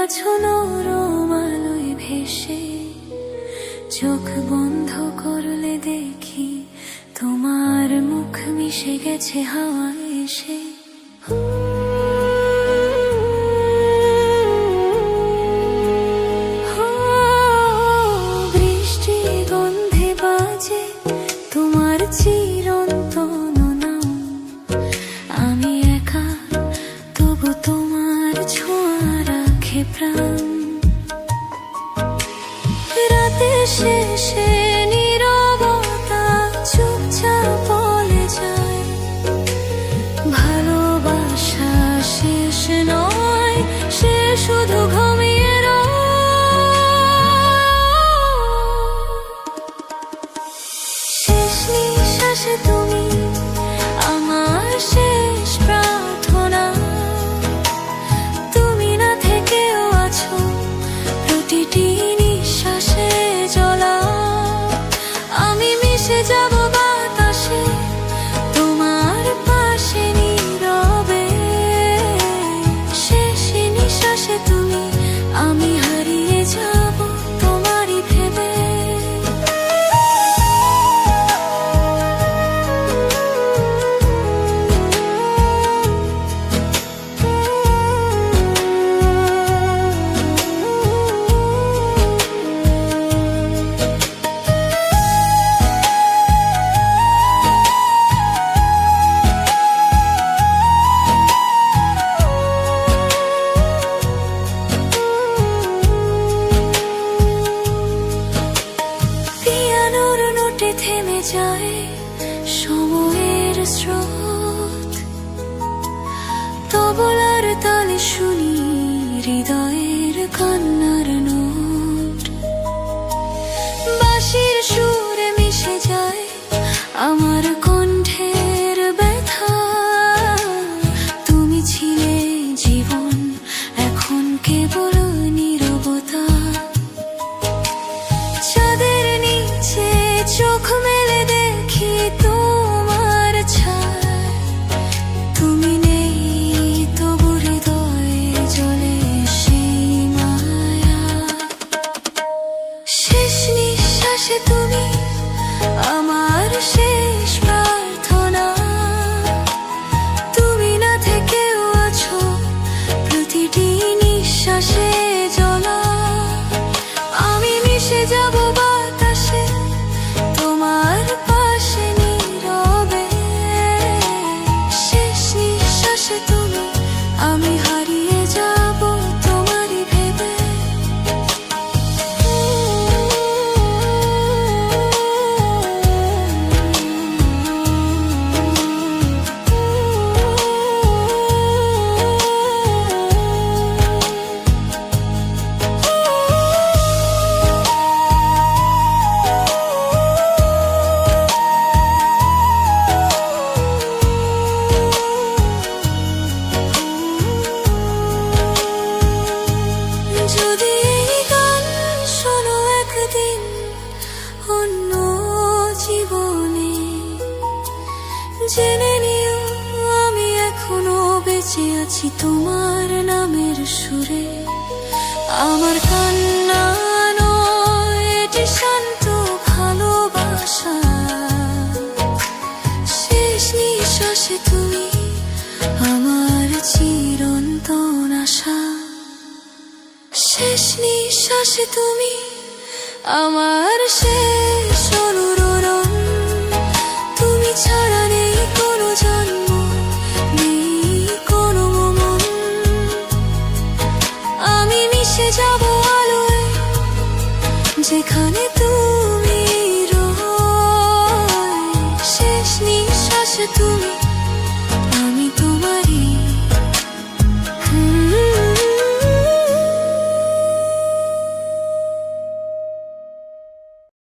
আছো নরম আলোয় ভেসে, চোখ বন্ধ করলে দেখি তোমার মুখ মিশে গেছে হাওয়ায় এসে। বৃষ্টি গন্ধে বাজে তোমার চিরন্তন নাম, আমি একা তবু তোমার ছোঁয়া রাখে প্রাণ। রাতের শেষে নীরবতা চুপচাপ বলে যায়, ভালোবাসা শেষ নয়, সে শুধু ঘুমিয়ে শেষ নিঃশ্বাসে তুমি আমার শেষ প্রার্থনা, তুমি না থেকেও আছো প্রতিটি নিঃশ্বাসে জ্বলা। আমি মিশে যাব বাতাসে তোমার পাশে নীরবে, শেষ নিঃশ্বাসে তুমি আমি হারিয়ে যাব তোমারই ভেবে। থেমে যায় সময়ের স্রোত, তবলার তালে শুনি হৃদয়ের কান্নার নোট। বাঁশির সুরে মিশে যায় আমার কণ্ঠের ব্যথা, তুমি ছিলে জীবন, এখন কেবল নীরবতা। চাঁদের নিচে চোখ মেলে দেখি তোমার ছায়া, তুমি নেই তবু হৃদয়ে জ্বলে সেই মায়া। শেষ নিঃশ্বাসে তুমি আমার শেষ প্রার্থনা, তুমি না থেকেও আছো প্রতিটি নিঃশ্বাসে জ্বলা। আমি মিশে যাব বাতাসে তোমার পাশে নীরবে, শেষ নিঃশ্বাসে তুমি আমি হারিয়ে যাব তোমারই ভেবে। যদি এই গান শোনো একদিন অন্য জীবনে, জেনে নিও আমি এখনো বেঁচে আছি তোমার নামের সুরে। আমার কান্না নয়, এটি শান্ত ভালোবাসা, শেষ নিঃশ্বাসে তুমি আমার চিরন্তন আশা। শেষ নিঃশ্বাসে তুমি আমার শেষ অনুরোধ, তুমি ছাড়া